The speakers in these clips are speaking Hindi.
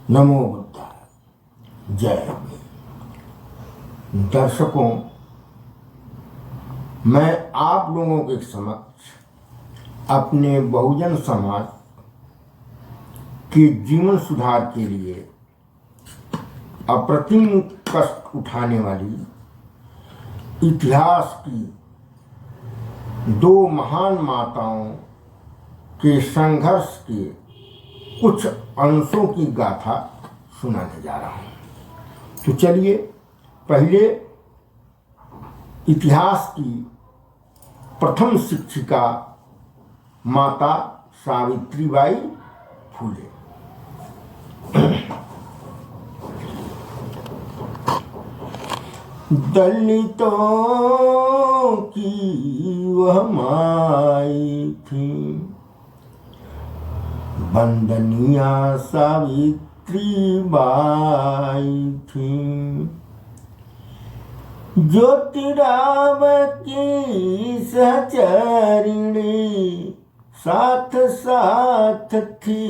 नमो बुद्धाय। जय। दर्शकों, मैं आप लोगों के समक्ष अपने बहुजन समाज के जीवन सुधार के लिए अप्रतिम कष्ट उठाने वाली इतिहास की दो महान माताओं के संघर्ष के कुछ अंशों की गाथा सुनाने जा रहा हूं। तो चलिए पहले इतिहास की प्रथम शिक्षिका माता सावित्रीबाई फुले। दलितों की वह माई थी, वंदनिया सावित्रीबाई थी। ज्योतिराव की सहचरिणी साथ साथ थी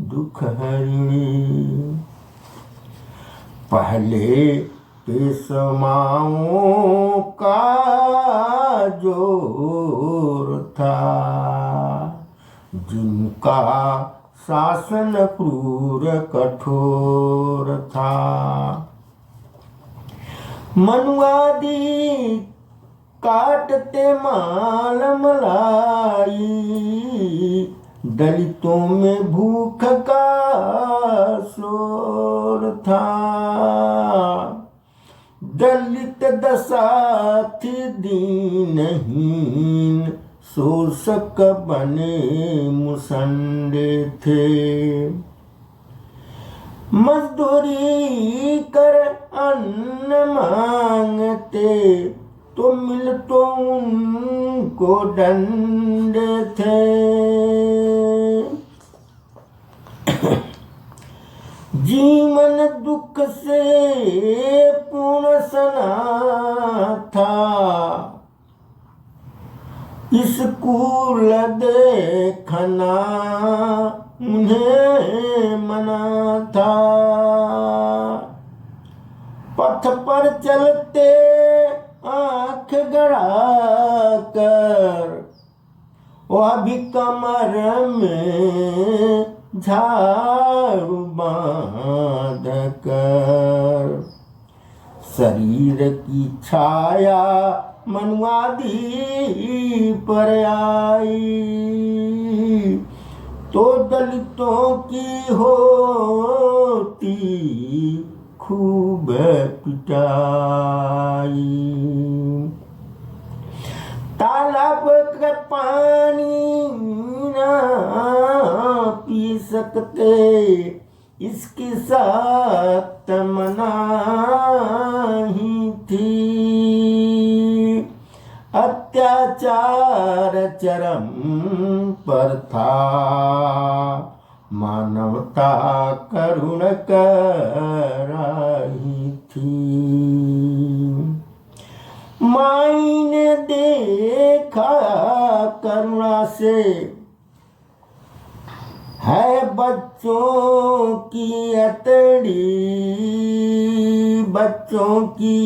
दुख हरिणी। पहले पेशवाओं का जोर था, जिनका शासन क्रूर कठोर था। मनुवादी काटते माल मलाई, दलितों में भूख का शोर था। दलित दशा थी दीनहीन, शोषक बने मुसंडे थे। मजदूरी कर अन्न मांगते तो मिल तो उनको डंडे थे। जीवन दुख से पूर्ण सना था, स्कूल देखना उन्हें मना था। पथ पर चलते आंख गड़ा कर, वह भी कमर में झाड़ू बांध कर। शरीर की छाया मनुवादी पर आई, तो दलितों की होती खूब पिटाई। तालाब का पानी ना पी सकते, इसकी सख्त मनाही थी। अत्याचार चरम पर था, मानवता करुण कर रही थी। माई ने देखा करुणा से है बच्चों की हथेली, बच्चों की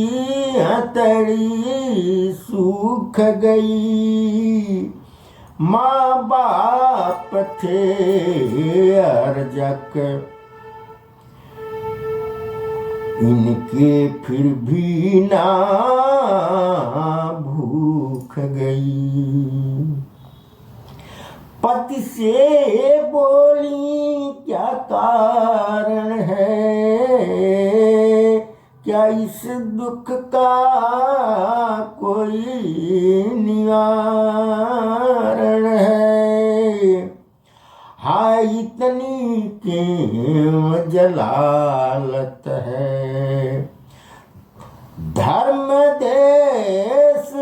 हथेली सूख गई। माँ बाप थे अर्जक, इनके फिर भी ना भूख गई। पति से बोली क्या कारण है, क्या इस दुख का कोई निवारण है। हाय इतनी क्यों जलालत है, धर्म देश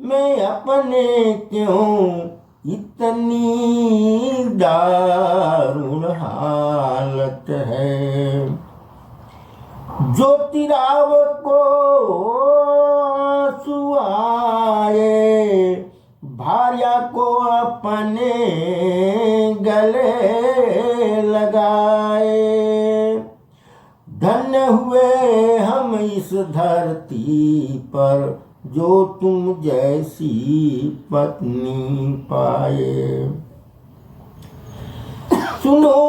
में अपने क्यों इतनी दारुण हालत है। ज्योतिराव को आंसू आए, भार्या को अपने गले लगाए। इस धरती पर जो तुम जैसी पत्नी पाए। सुनो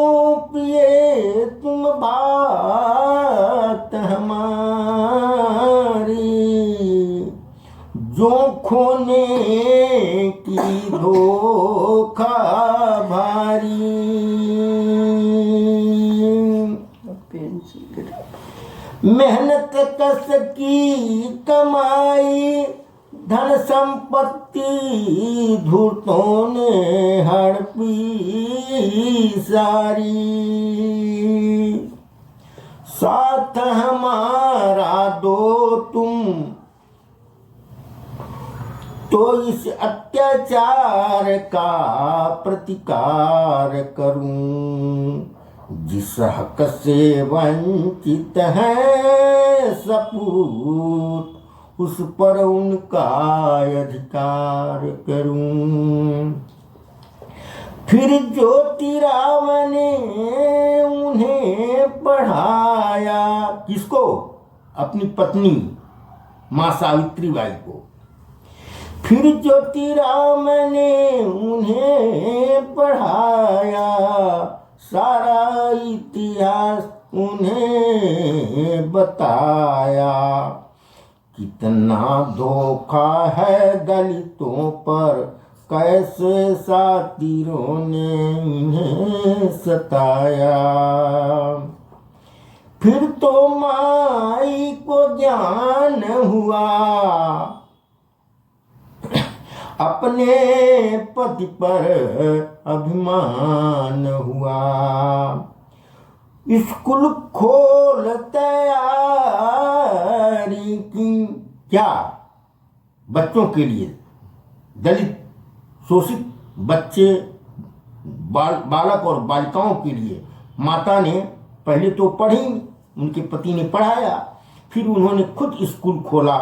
पिए तुम बात हमारी, जो खोने की धोखा भारी। मेहनत कस की कमाई, धन संपत्ति धूर्तों ने हड़पी सारी। साथ हमारा दो तुम, तो इस अत्याचार का प्रतिकार करूं। जिस हक से वंचित है सपूत, उस पर उनका अधिकार करूं। फिर ज्योतिराव ने उन्हें पढ़ाया, किसको? अपनी पत्नी मां सावित्री बाई को। फिर ज्योतिराव ने उन्हें पढ़ाया, सारा इतिहास उन्हें बताया। कितना धोखा है दलितों पर, कैसे सातिरों ने इन्हें सताया। फिर तो माई को ज्ञान हुआ, अपने पति पर अभिमान हुआ। स्कूल खोल तैयारी की, क्या? बच्चों के लिए, दलित शोषित बच्चे, बालक और बालिकाओं के लिए माता ने पहले तो पढ़ी, उनके पति ने पढ़ाया। फिर उन्होंने खुद स्कूल खोला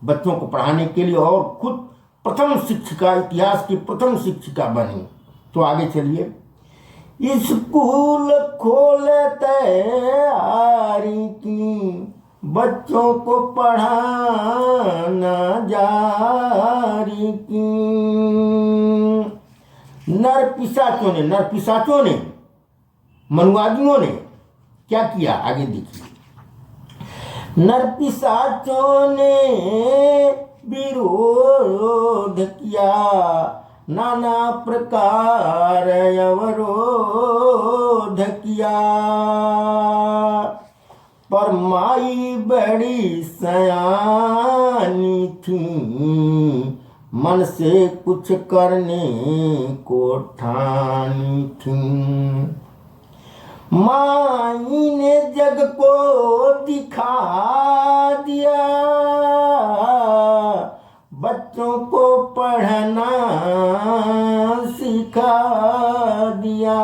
बच्चों को पढ़ाने के लिए, और खुद प्रथम शिक्षिका, इतिहास की प्रथम शिक्षिका बनी। तो आगे चलिए। स्कूल खोल तैयारी की, बच्चों को पढ़ाना जारी की। नरपिशाचों ने, मनुवादियों ने क्या किया? आगे देखिए। नरपिशाचों ने विरोध किया, नाना प्रकार अवरोध किया। पर माई बड़ी सयानी थी, मन से कुछ करने को ठानी थी। माई ने जग को दिखा दिया, बच्चों को पढ़ना सिखा दिया।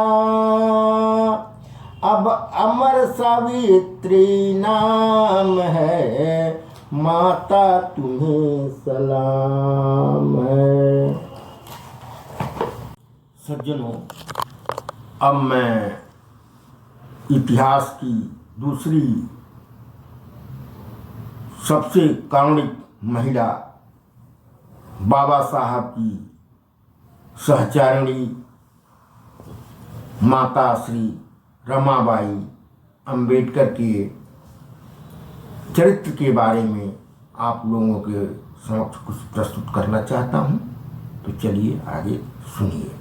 अब अमर सावित्री नाम है, माता तुम्हें सलाम है। सज्जनों, अब मैं इतिहास की दूसरी सबसे कारुणिक महिला, बाबा साहब की सहचारिणी माता श्री रमाबाई अंबेडकर के चरित्र के बारे में आप लोगों के समक्ष कुछ प्रस्तुत करना चाहता हूँ। तो चलिए आगे सुनिए।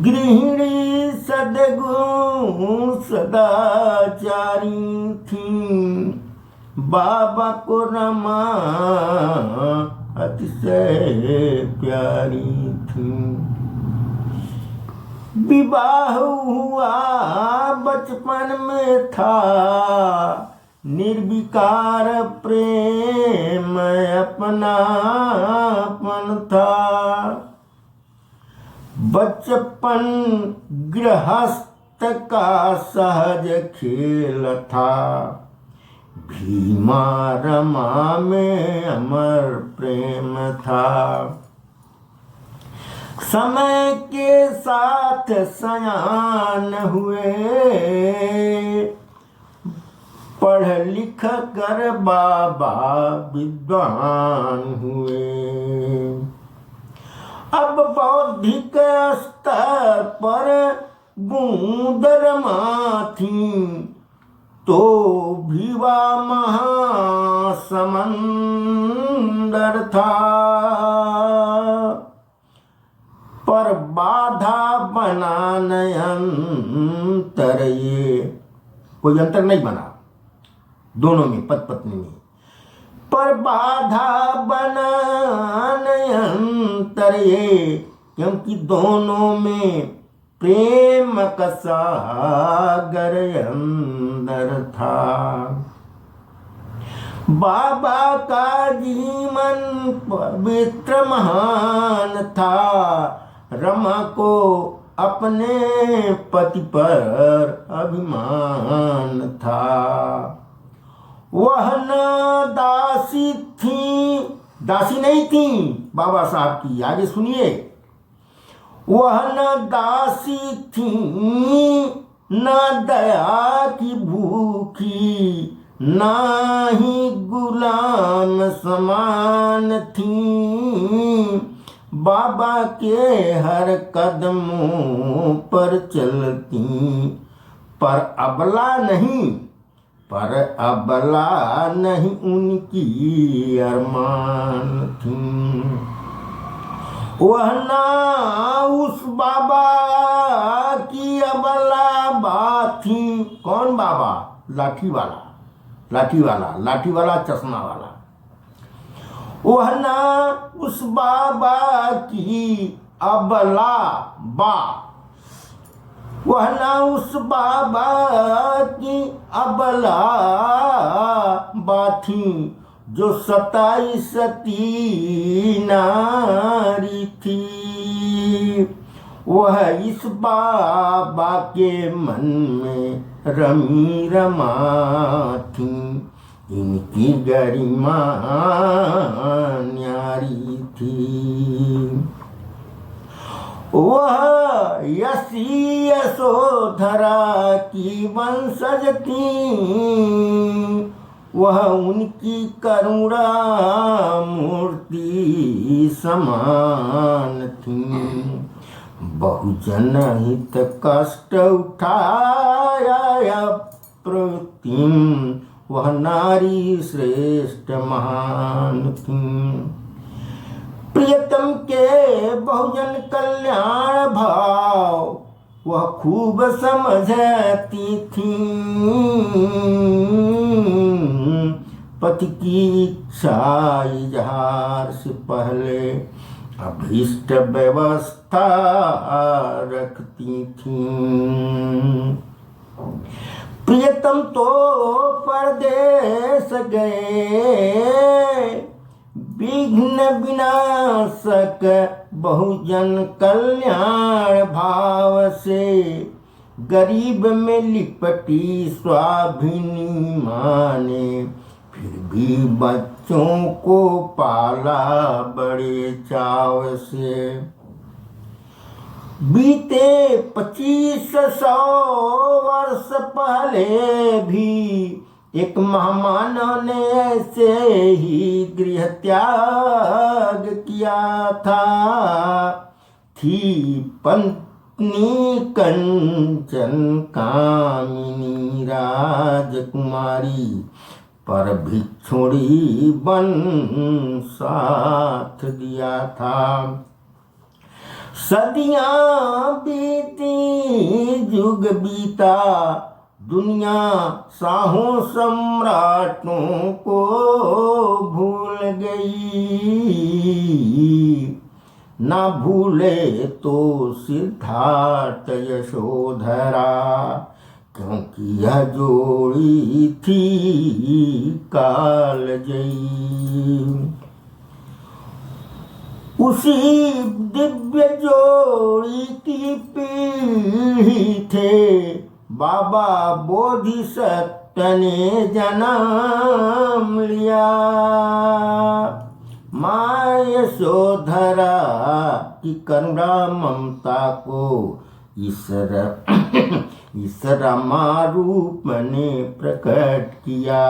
गृहिणी सद्गुण सदाचारी थी, बाबा को रमा अतिशय प्यारी थी। विवाह हुआ बचपन में था, निर्विकार प्रेम अपनापन था। बचपन गृहस्थ का सहज खेल था, भीमा रमा में अमर प्रेम था। समय के साथ सयान हुए, पढ़ लिख कर बाबा विद्वान हुए। अब बौद्धिक स्तर पर बूंदरमा थी, तो भी वह महासमंदर था। पर बाधा बना नहीं अंतर, ये कोई अंतर नहीं बना दोनों में, पति पत्नी में। पर बाधा बना नहीं अंतर ये, क्योंकि दोनों में प्रेम का सागर अंदर था। बाबा का जीवन पवित्र महान था, रमा को अपने पति पर अभिमान था। वह न दासी थी, दासी नहीं थी बाबा साहब की, आगे सुनिए। वह न दासी थी न दया की भूखी, ना ही गुलाम समान थी। बाबा के हर कदमों पर चलती, पर अबला नहीं उनकी अरमान थी। वह ना उस बाबा की अबला बात थी। कौन बाबा? लाठी वाला चश्मा वाला। वह ना उस बाबा की अबला बा, वह ना उस बाबा की अबला बाथी, जो 27 सती नारी थी। वह इस बाबा के मन में रमी रमा थी, इनकी गरिमा न्यारी थी। वह यसी यशोधरा की वंशज थी, वह उनकी करुणा मूर्ति समान थी। बहुजन हित कष्ट उठाया प्रतिम, वह नारी श्रेष्ठ महान थी। प्रियतम के बहुजन कल्याण भाव वह खूब समझती थी। पति की इच्छा इजहार से पहले अभीष्ट व्यवस्था रखती थी। प्रियतम तो परदेश गए, विघ्न विनाशक बहुजन कल्याण भाव से, गरीब में लिपटी स्वाभिनी माने, फिर भी बच्चों को पाला बड़े चाव से। बीते 2500 वर्ष पहले भी एक महामानव ने ऐसे ही गृह त्याग किया था। थी पत्नी कंचन कामिनी राजकुमारी, पर भिक्षुणी बन साथ दिया था। सदियां बीती युग बीता, दुनिया शाहों सम्राटों को भूल गई। ना भूले तो सिद्धार्थ यशोधरा, क्योंकि यह जोड़ी थी कालजयी। उसी दिव्य जोड़ी की पीढ़ी थे बाबा बोधिसत्व ने जन्म लिया। माँ यशोधरा की करुणा ममता को इस रमा रूप ने प्रकट किया।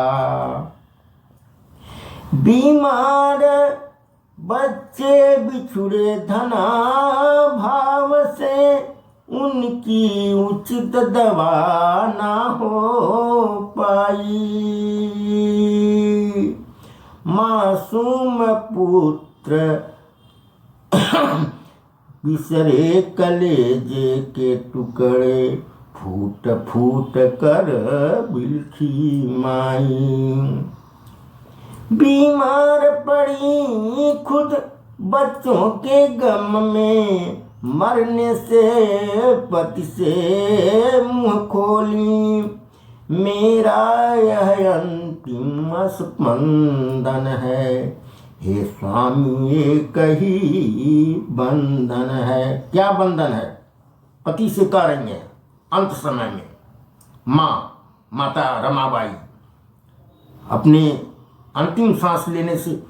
बीमार बच्चे बिछुड़े धना भाव से, उनकी उचित दवा ना हो पाई। मासूम पुत्र बिसरे कलेजे के टुकड़े, फूट फूट कर बिलखी माई। बीमार पड़ी खुद बच्चों के गम में, मरने से पति से मुँह खोली। मेरा यह अंतिम स्पंदन है, हे स्वामी एक ही बंधन है। क्या बंधन है? पति से कह रही है अंत समय में। माता रमाबाई अपने अंतिम सांस लेने से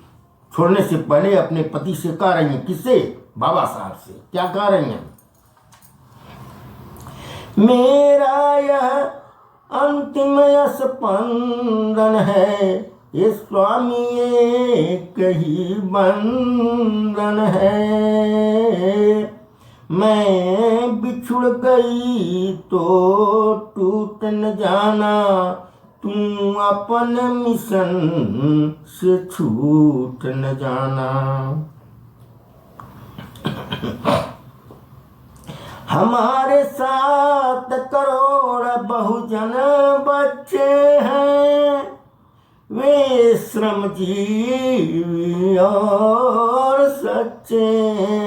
छोड़ने से पहले अपने पति से कह रही हैं। किससे? बाबा साहब से। क्या कह रही हैं? मेरा यह अंतिम स्पंदन है, ये स्वामी एक ही बंधन है। मैं बिछुड़ गई तो टूट न जाना, तू अपन मिशन से छूट न जाना। हमारे 7 करोड़ बहुजन बच्चे हैं, वे श्रमजीवी और सच्चे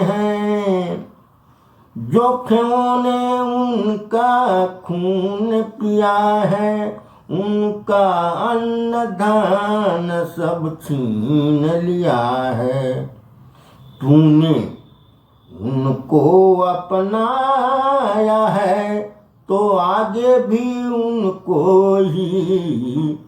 हैं। जोखिमों ने उनका खून पिया है, उनका अन्न धान सब छीन लिया है। तूने उनको अपनाया है, तो आगे भी उनको ही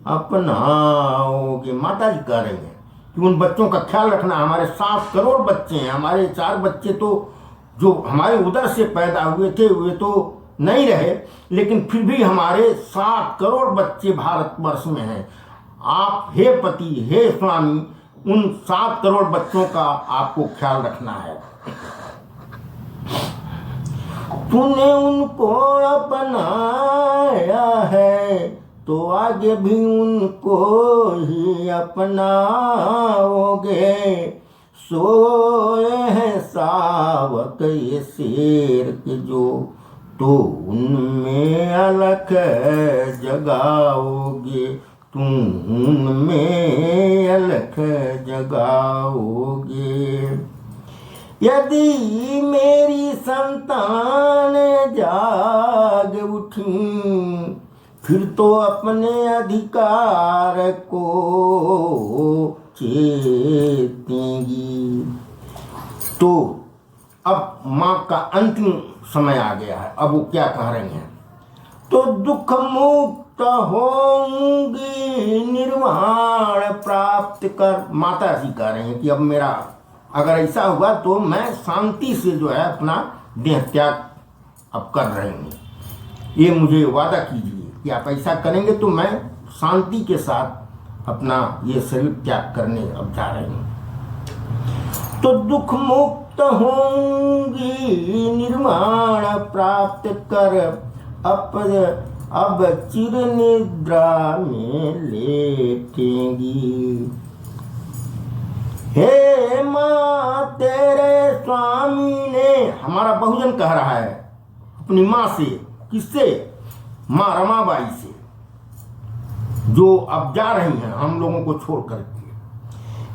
अपनाओगे। माता जी कह रही हैं कि उन बच्चों का ख्याल रखना। हमारे 7 करोड़ बच्चे हैं। हमारे 4 बच्चे तो जो हमारे उदर से पैदा हुए थे वे तो नहीं रहे, लेकिन फिर भी हमारे 7 करोड़ बच्चे भारतवर्ष में हैं। आप हे पति, हे स्वामी, उन 7 करोड़ बच्चों का आपको ख्याल रखना है। तूने उनको अपनाया है, तो आगे भी उनको ही अपनाओगे। सोए हैं सावक ये शेर के जो, तो उनमें अलख जगाओगे। तुम उनमें अलख जगाओगे। यदि मेरी संतान जाग उठी, फिर तो अपने अधिकार को चेतेंगी। तो अब माँ का अंतिम समय आ गया है। अब वो क्या कह रही हैं? तो दुख मुक्त होंगी, निर्वाण प्राप्त कर। माता ऐसी कह रही हैं कि अब मेरा अगर ऐसा हुआ तो मैं शांति से जो है अपना देह त्याग अब कर रही हूँ। ये मुझे वादा कीजिए कि आप ऐसा करेंगे तो मैं शांति के साथ अपना ये शरीर त्याग करने अब जा रही हूँ। तो दुख मुक्त होंगी, निर्वाण प्राप्त कर, अब चिर निद्रा में लेटेंगी। हे माँ, तेरे स्वामी ने, हमारा बहुजन कह रहा है अपनी माँ से। किससे? माँ रमाबाई से, जो अब जा रही हैं हम लोगों को छोड़ करके।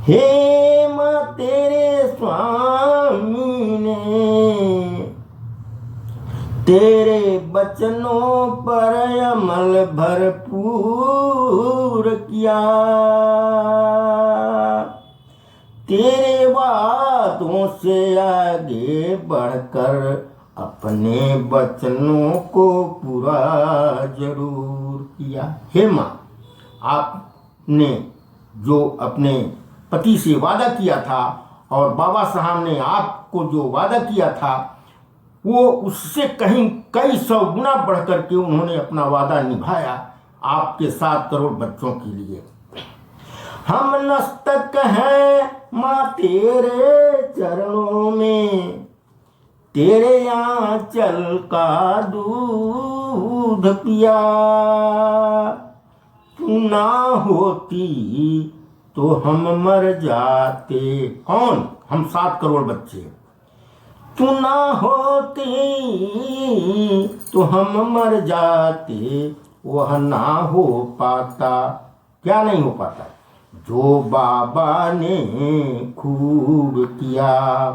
हे माँ, तेरे स्वामी ने तेरे बचनों पर अमल भरपूर किया। तेरे वादों से आगे बढ़कर अपने वचनों को पूरा जरूर किया। हे माँ, आपने जो अपने पति से वादा किया था और बाबा साहब ने आपको जो वादा किया था वो उससे कहीं कई 100 गुना बढ़ करके उन्होंने अपना वादा निभाया आपके 7 करोड़ बच्चों के लिए। हम नस्तक हैं माँ तेरे चरणों में, तेरे आंचल का दूध पिया। तू ना होती तो हम मर जाते। कौन? हम 7 करोड़ बच्चे। तू ना होती तो हम मर जाते, वह ना हो पाता। क्या नहीं हो पाता? जो बाबा ने खूब किया।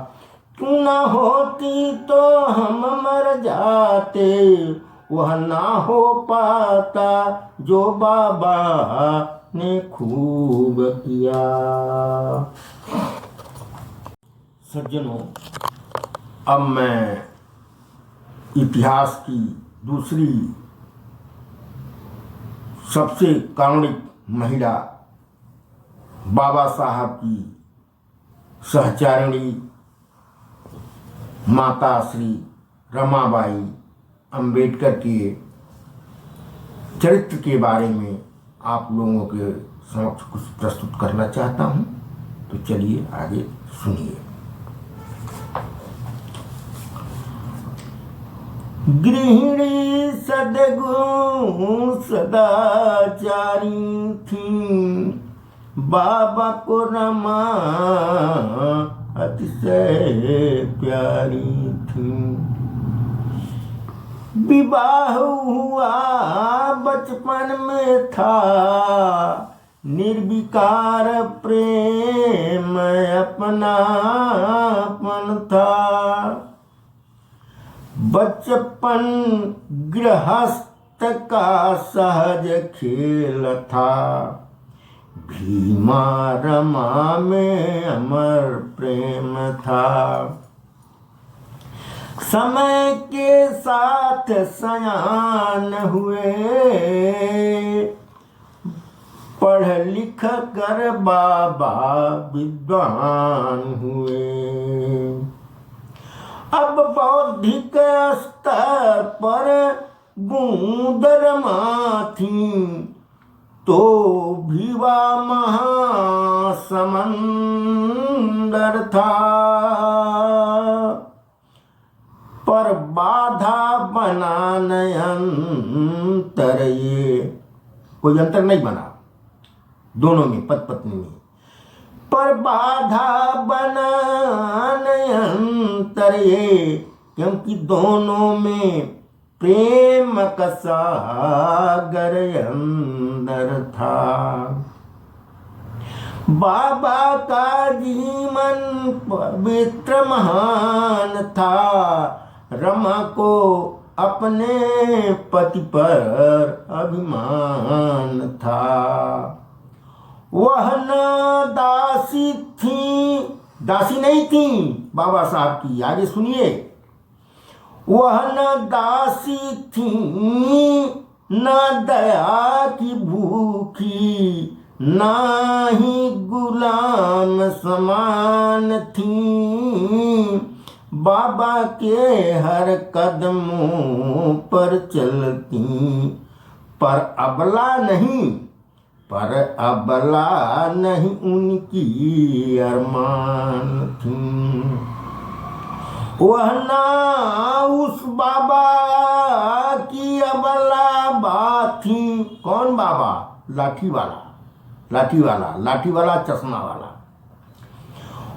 तू ना होती तो हम मर जाते, वह ना हो पाता जो बाबा ने खूब किया। सज्जनों, अब मैं इतिहास की दूसरी सबसे कारुणिक महिला बाबा साहब की सहचारिणी माता श्री रमाबाई अंबेडकर के चरित्र के बारे में आप लोगों के समक्ष कुछ प्रस्तुत करना चाहता हूं। तो चलिए आगे सुनिए। गृहिणी सद्गुण सदाचारी थी, बाबा को रमा अतिशय प्यारी थी। विवाह हुआ बचपन में था, निर्विकार प्रेम अपनापन था। बचपन गृहस्थ का सहज खेल था, भीमा रमा में अमर प्रेम था। समय के साथ सयान हुए, पढ़ लिख कर बाबा विद्वान हुए। अब बौद्धिक स्तर पर बूंद रमा थी, तो भीवा महासमंदर था। पर बाधा बना न अंतर, ये कोई अंतर नहीं बना दोनों में, पति पत्नी में। पर बाधा बना न अंतर ये, क्योंकि दोनों में प्रेम का सागर अंदर था। बाबा का जीवन पवित्र महान था, रमा को अपने पति पर अभिमान था। वह न दासी थी, दासी नहीं थी बाबा साहब की, आगे सुनिए। वह न दासी थी न दया की भूखी, ना ही गुलाम समान थी। बाबा के हर कदमों पर चलती, पर अबला नहीं, पर अबला नहीं उनकी अरमान थी। वह ना उस बाबा की अबला बात थी। कौन बाबा? लाठी वाला, लाठी वाला, लाठी वाला चश्मा वाला।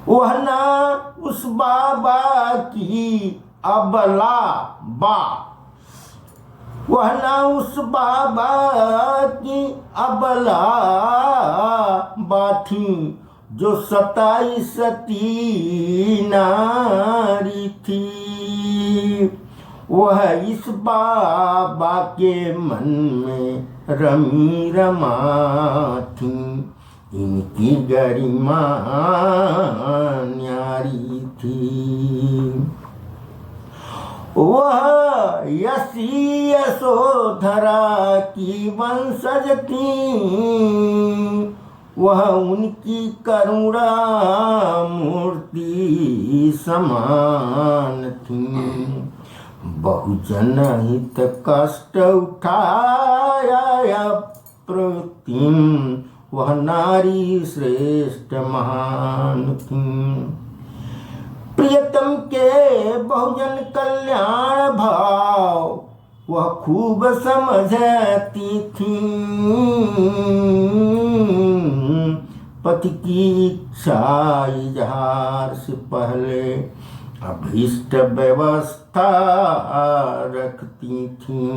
वह ना उस बाबा की अबला बा, वह ना उस बाबा की अबला बाथी, जो 27 सती नारी थी। वह इस बाबा के मन में रमी रमा थी, इनकी गरिमा न्यारी थी। वह यसी यशोधरा की वंशज थी, वह उनकी करुणा मूर्ति समान थी। बहुजन हित कष्ट उठाया प्रवृत्ति, वह नारी श्रेष्ठ महान थी। प्रियतम के बहुजन कल्याण भाव वह खूब समझती थी। पति की इच्छा इजहार से पहले अभीष्ट व्यवस्था रखती थी।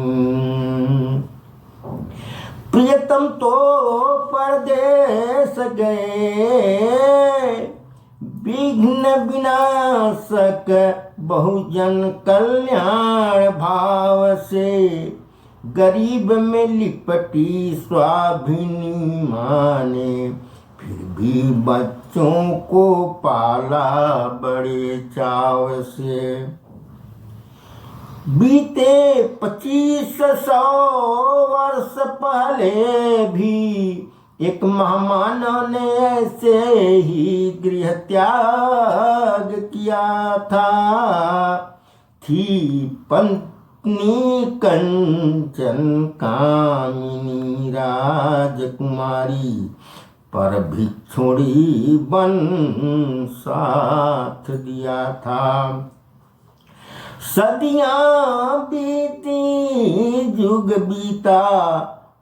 प्रियतम तो परदेश गए, विघ्न विनाशक बहुजन कल्याण भाव से, गरीब में लिपटी स्वाभिनी माँ ने फिर भी बच्चों को पाला बड़े चाव से। बीते 2500 वर्ष पहले भी एक महामानव ने ऐसे ही गृह त्याग किया था। थी पत्नी कंचन कामिनी राजकुमारी, पर भिक्षुणी बन साथ दिया था। सदियां बीती जुग बीता,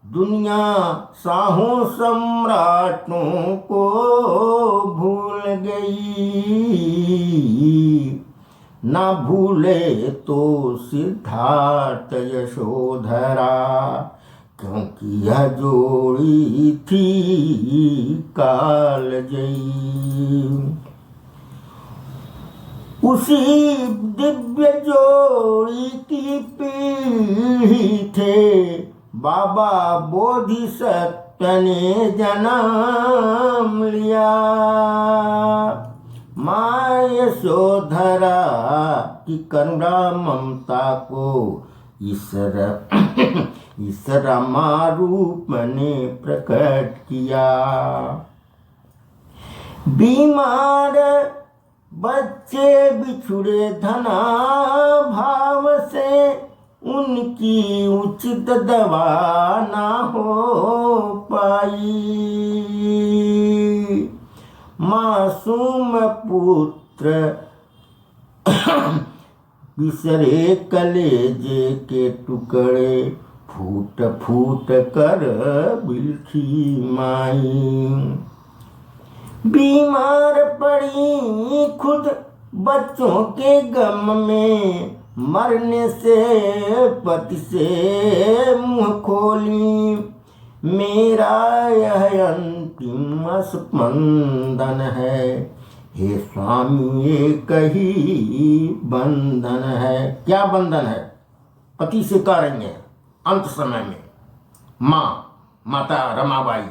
दुनिया शाहों सम्राटों को भूल गई। ना भूले तो सिद्धार्थ यशोधरा, क्योंकि यह जोड़ी थी कालजयी। उसी दिव्य जोड़ी की पीढ़ी थे बाबा बोधिसत्व ने जन्म लिया। माँ यशोधरा की करुणा ममता को इस रमा रूप ने प्रकट किया। बीमार बच्चे बिछुड़े धना भाव से, उनकी उचित दवा ना हो पाई। मासूम पुत्र बिसरे कलेजे के टुकड़े, फूट फूट कर बिलखी माई। बीमार पड़ी खुद बच्चों के गम में, मरने से पति से मुँह खोली। मेरा यह अंतिम स्पंदन है, हे स्वामी एक ही बंधन है। क्या बंधन है? पति से कह रही है अंत समय में। माता रमाबाई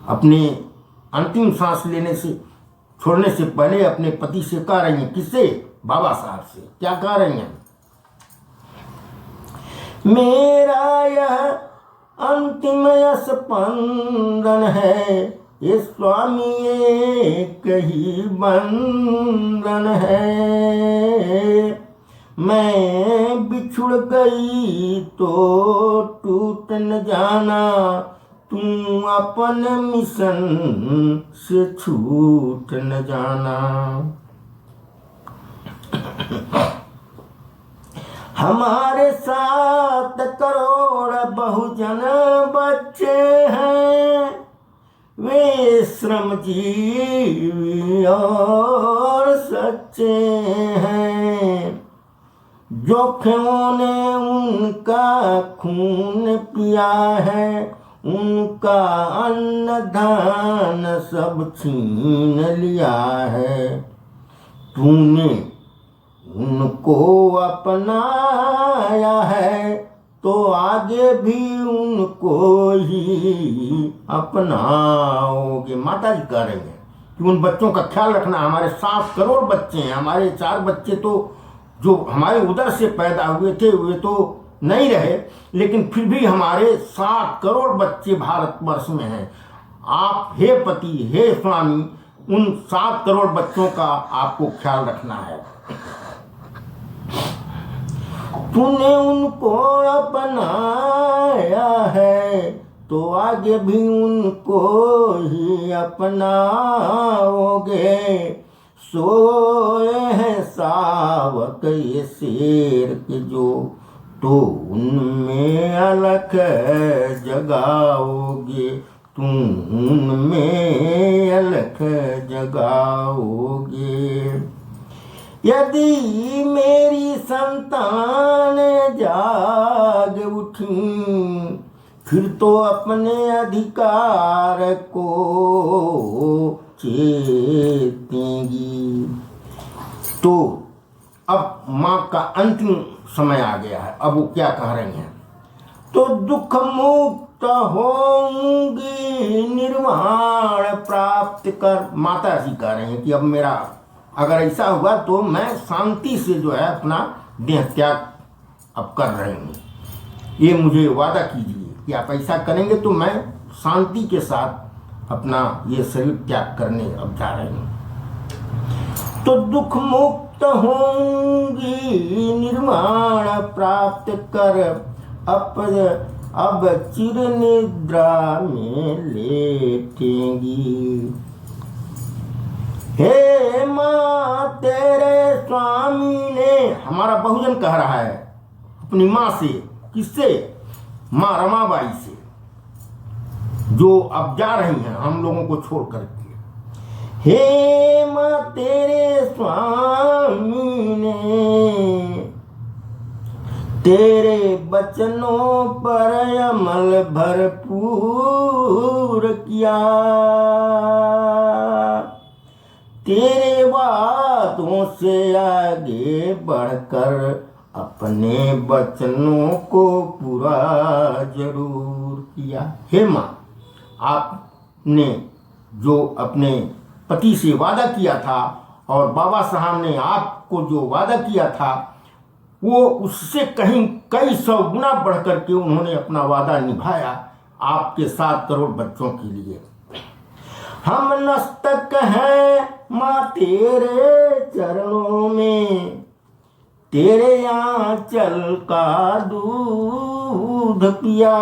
अपने अंतिम सांस लेने से छोड़ने से पहले अपने पति से कह रही हैं। किससे? बाबा साहब से। क्या कह रही हैं? मेरा यह अंतिम स्पंदन है, ये स्वामी एक ही बंधन है। मैं बिछुड़ गई तो टूट न जाना, तू अपन मिशन से छूट न जाना। हमारे 7 करोड़ बहुजन बच्चे हैं, वे श्रमजीवी और सच्चे हैं। जोखिमों ने उनका खून पिया है, उनका अन्न धान सब छीन लिया है। तूने उनको अपनाया है तो आगे भी उनको ही अपनाओगे। माता जी कह रही हैं कि उन बच्चों का ख्याल रखना। हमारे 7 करोड़ बच्चे हैं, हमारे 4 बच्चे तो जो हमारे उदर से पैदा हुए थे वे तो नहीं रहे, लेकिन फिर भी हमारे 7 करोड़ बच्चे भारतवर्ष में हैं। आप हे पति, हे स्वामी, उन 7 करोड़ बच्चों का आपको ख्याल रखना है। तूने उनको अपनाया है तो आगे भी उनको ही अपनाओगे। सोए हैं सावक ये शेर के जो, तो उनमें अलख जगाओगे, तुम उनमें अलख जगाओगे। यदि मेरी संतान जाग उठी, फिर तो अपने अधिकार को चेतेंगी। तो अब माँ का अंतिम समय आ गया है। अब वो क्या कह रही हैं? तो दुख मुक्त होंगी, निर्वाण प्राप्त कर। माता ऐसी कह रही हैं कि अब मेरा अगर ऐसा हुआ तो मैं शांति से जो है अपना देह त्याग अब कर रही हूँ। ये मुझे वादा कीजिए कि आप ऐसा करेंगे तो मैं शांति के साथ अपना ये शरीर त्याग करने अब जा रही हूँ। तो दुख मुक्त होंगी, निर्वाण प्राप्त कर, अब चिर निद्रा में लेटेंगी। हे माँ, तेरे स्वामी ने, हमारा बहुजन कह रहा है अपनी माँ से, किससे? माँ रमाबाई से, जो अब जा रही हैं हम लोगों को छोड़ करके। हे माँ, तेरे स्वामी ने तेरे बचनों पर अमल भरपूर किया, तेरे वादों से आगे बढ़कर अपने वचनों को पूरा जरूर किया। हे माँ, आपने जो अपने पति से वादा किया था और बाबा साहब ने आपको जो वादा किया था, वो उससे कहीं कई 100 गुना बढ़ करके उन्होंने अपना वादा निभाया आपके 7 करोड़ बच्चों के लिए। हम नस्तक हैं माँ तेरे चरणों में, तेरे आंचल का दूध पिया।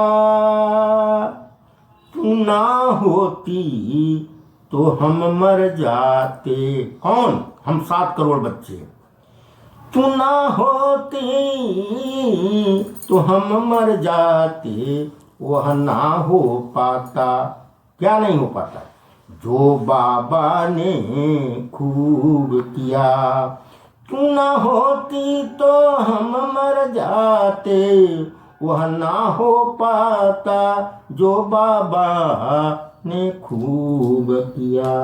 तू ना होती तो हम मर जाते। कौन? हम 7 करोड़ बच्चे। तू ना होती तो हम मर जाते, वह ना हो पाता। क्या नहीं हो पाता? जो बाबा ने खूब किया। तू ना होती तो हम मर जाते, वह ना हो पाता जो बाबा ने खूब किया।